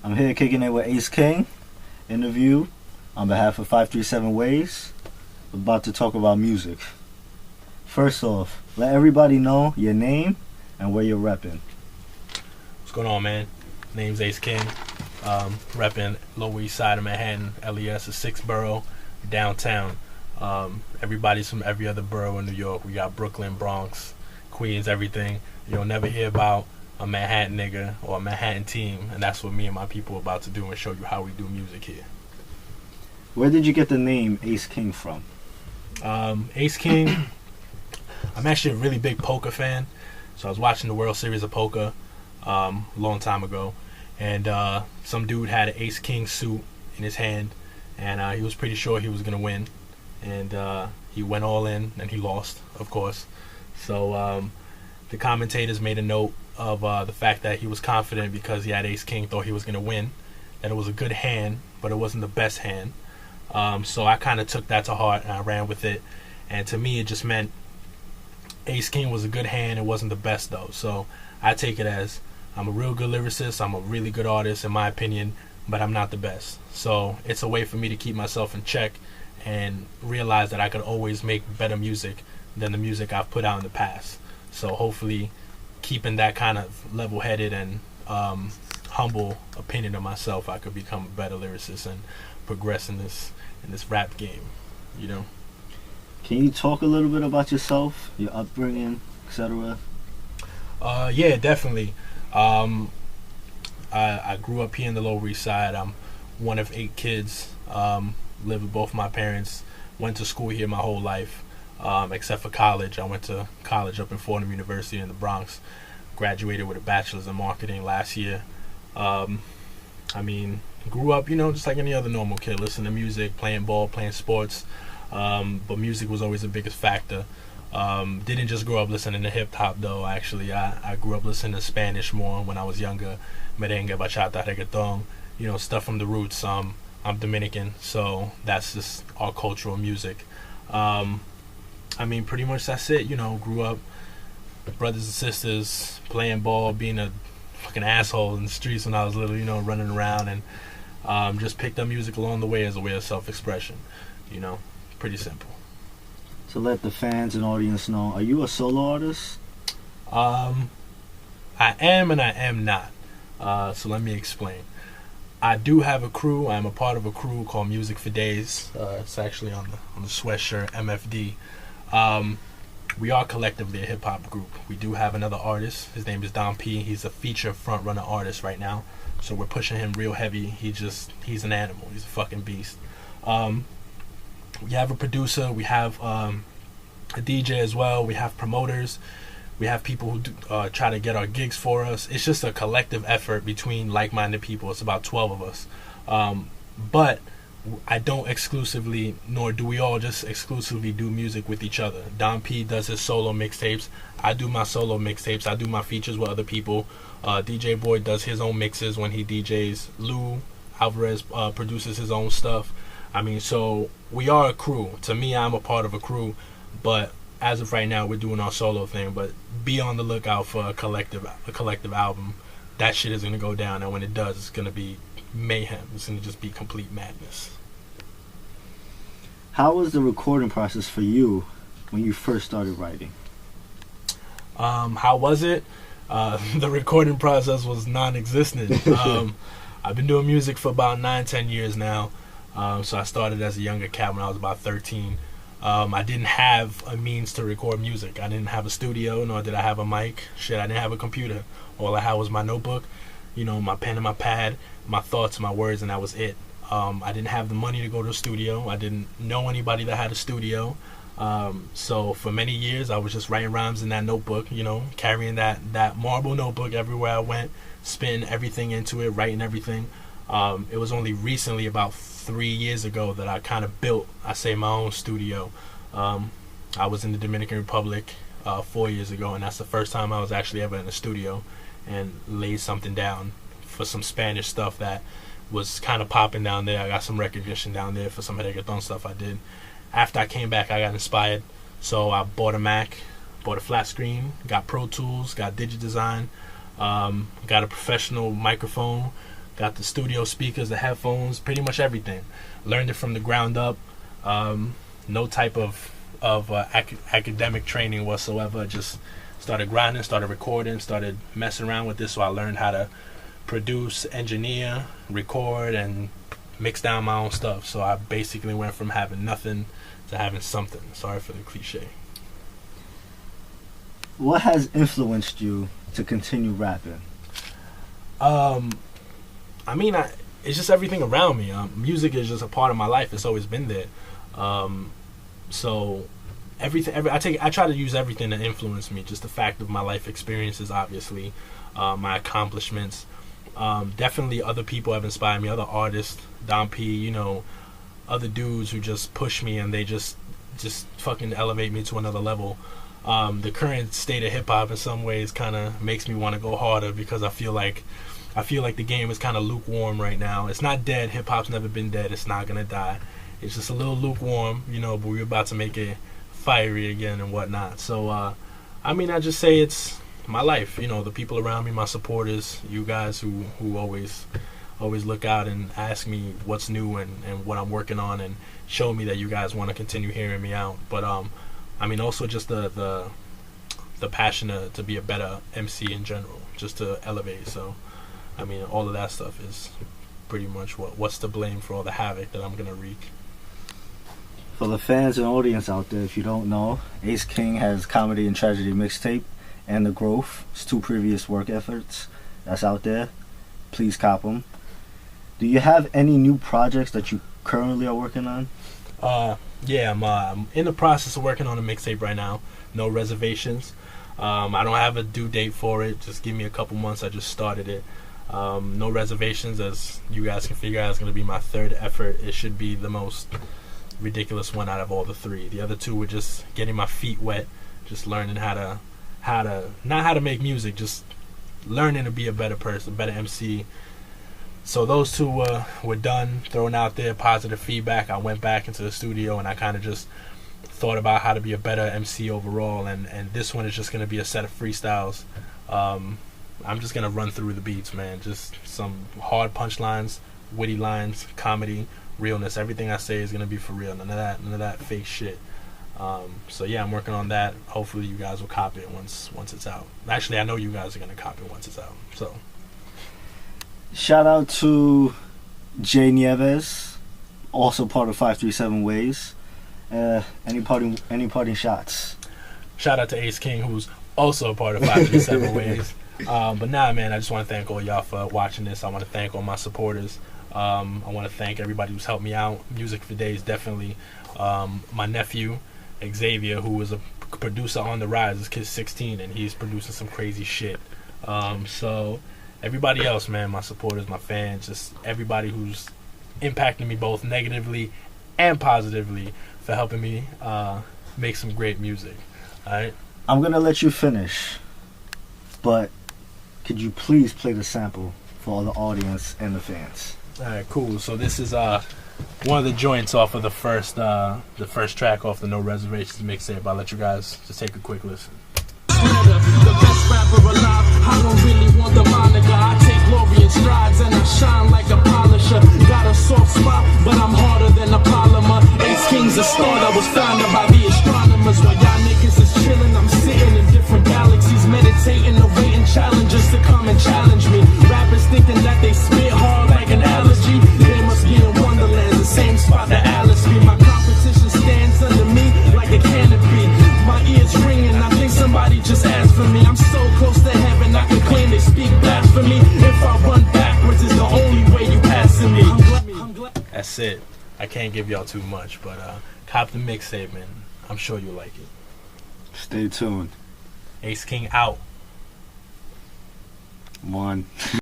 I'm here kicking it with Ace King. Interview on behalf of 537 Ways. We're about to talk about music. First off, let everybody know your name and where you're repping. What's going on, man? Name's Ace King. Repping Lower East Side of Manhattan. LES is 6th borough, downtown. Everybody's from every other borough in New York. We got Brooklyn, Bronx, Queens, everything. You'll never hear about a Manhattan nigga or a Manhattan team, and that's what me and my people are about to do and show you how we do music here. Where did you get the name Ace King from? Ace King, I'm actually a really big poker fan, so I was watching the World Series of Poker a long time ago, and some dude had an Ace King suit in his hand, and he was pretty sure he was going to win, and he went all in, and he lost, of course. So the commentators made a note of the fact that he was confident because he had Ace King, thought he was going to win, that it was a good hand, but it wasn't the best hand. So I kind of took that to heart and I ran with it. And to me, it just meant Ace King was a good hand. It wasn't the best, though. So I take it as I'm a real good lyricist. I'm a really good artist, in my opinion, but I'm not the best. So it's a way for me to keep myself in check and realize that I could always make better music than the music I've put out in the past. So hopefully keeping that kind of level-headed and humble opinion of myself, I could become a better lyricist and progress in this rap game, you know. Can you talk a little bit about yourself, your upbringing, etc.? Yeah, definitely. I grew up here in the Lower East Side. I'm one of 8 kids. Lived with both my parents. Went to school here my whole life. Except for college. I went to college up in Fordham University in the Bronx. Graduated with a bachelor's in marketing last year. Grew up, just like any other normal kid, listening to music, playing ball, playing sports. But music was always the biggest factor. Didn't just grow up listening to hip hop though. Actually, I grew up listening to Spanish more when I was younger. Merengue, bachata, reggaeton, stuff from the roots. I'm Dominican, so that's just our cultural music. Pretty much that's it. Grew up, brothers and sisters, playing ball, being a fucking asshole in the streets when I was little, running around, and just picked up music along the way as a way of self-expression. Pretty simple. To let the fans and audience know, are you a solo artist? I am and I am not. So let me explain. I do have a crew. I'm a part of a crew called Music for Days. It's actually on the sweatshirt, MFD. We are collectively a hip-hop group. We do have another artist. His name is Don P. He's a feature front-runner artist right now. So we're pushing him real heavy. He's an animal. He's a fucking beast. We have a producer. We have a DJ as well. We have promoters. We have people who try to get our gigs for us. It's just a collective effort between like-minded people. It's about 12 of us. But I don't exclusively, nor do we all just exclusively do music with each other. Don P does his solo mixtapes. I do my solo mixtapes. I do my features with other people. DJ Boy does his own mixes when he DJs. Lou Alvarez produces his own stuff. So we are a crew. To me, I'm a part of a crew. But as of right now, we're doing our solo thing. But be on the lookout for a collective album. That shit is going to go down. And when it does, it's going to be mayhem. It's going to just be complete madness. How was the recording process for you when you first started writing? How was it? The recording process was non-existent. I've been doing music for about 9-10 years now. So I started as a younger cat when I was about 13. I didn't have a means to record music. I didn't have a studio, nor did I have a mic. Shit, I didn't have a computer. All I had was my notebook, my pen and my pad, my thoughts, my words, and that was it. I didn't have the money to go to a studio. I didn't know anybody that had a studio. So for many years, I was just writing rhymes in that notebook, carrying that marble notebook everywhere I went, spitting everything into it, writing everything. It was only recently, about 3 years ago, that I kind of built, my own studio. I was in the Dominican Republic 4 years ago, and that's the first time I was actually ever in a studio and laid something down for some Spanish stuff that was kind of popping down there. I got some recognition down there for some reggaeton stuff I did. After I came back, I got inspired, so I bought a Mac, bought a flat screen, got Pro Tools, got Digidesign, got a professional microphone, got the studio speakers, the headphones, pretty much everything. Learned it from the ground up. No type of academic training whatsoever. Just started grinding, started recording, started messing around with this. So I learned how to produce, engineer, record, and mix down my own stuff. So I basically went from having nothing to having something. Sorry for the cliche. What has influenced you to continue rapping? I mean, it's just everything around me. Music is just a part of my life. It's always been there. So everything, I try to use everything to influence me. Just the fact of my life experiences, obviously, my accomplishments. Definitely other people have inspired me. Other artists, Don P, you know, other dudes who just push me and they just fucking elevate me to another level. The current state of hip hop in some ways kind of makes me want to go harder because I feel like the game is kind of lukewarm right now. It's not dead. Hip hop's never been dead. It's not gonna die. It's just a little lukewarm, you know. But we're about to make it fiery again and whatnot. So, I mean, I just say it's my life. You know, the people around me, my supporters, you guys who always look out and ask me what's new and what I'm working on and show me that you guys want to continue hearing me out. But I mean, also just the passion to be a better MC in general, just to elevate. So, I mean, all of that stuff is pretty much what's to blame for all the havoc that I'm gonna wreak. For the fans and audience out there, if you don't know, Ace King has Comedy and Tragedy Mixtape and The Growth. It's 2 previous work efforts that's out there. Please cop them. Do you have any new projects that you currently are working on? Yeah, I'm in the process of working on a mixtape right now. No reservations. I don't have a due date for it. Just give me a couple months. I just started it. No reservations, as you guys can figure out. It's going to be my 3rd effort. It should be the most ridiculous one out of all the 3. The other 2 were just getting my feet wet, just learning how to not how to make music, just learning to be a better person, better MC. So those 2 were done, thrown out there, positive feedback. I went back into the studio and I kind of just thought about how to be a better MC overall, and this one is just going to be a set of freestyles. I'm just going to run through the beats, man. Just some hard punchlines, witty lines, comedy, realness. Everything I say is going to be for real. None of that fake shit. So yeah, I'm working on that. Hopefully you guys will copy it once it's out. Actually, I know you guys are going to copy it once it's out. So shout out to Jay Nieves, also part of 537 Ways. Any parting shots? Shout out to Ace King, who's also a part of 537 Ways. But nah, man, I just want to thank all y'all for watching this. I want to thank all my supporters. I want to thank everybody who's helped me out. Music for Days, definitely. My nephew, Xavier, who was a producer on the rise. This kid's 16 and he's producing some crazy shit. So everybody else, man, my supporters, my fans, just everybody who's impacting me both negatively and positively for helping me make some great music. Alright? I'm gonna let you finish, but could you please play the sample for all the audience and the fans? Alright, cool. So this is one of the joints off of the first track off the No Reservations mixtape. I'll let you guys just take a quick listen. The best rapper alive. I don't really want the moniker. I take glory in strides and I shine like a polisher. Got a soft spot, but I'm harder than a polymer. Ace King's a star that was founded by the astronomers. While y'all niggas is chilling, I'm sitting in different galaxies, meditating, awaiting challenges to come and challenge me. Rappers thinking that they spit hard like an allergy. They must be in Wonderland, the same spot that Alice be. My competition stands under me like a canopy. My ears ringing, I think somebody just asked for me. I'm so close to heaven, I can claim they speak blasphemy. If I run backwards, it's the only way you passing me. That's it. I can't give y'all too much, but cop the mixtape, man. I'm sure you'll like it. Stay tuned. Ace King out. 1.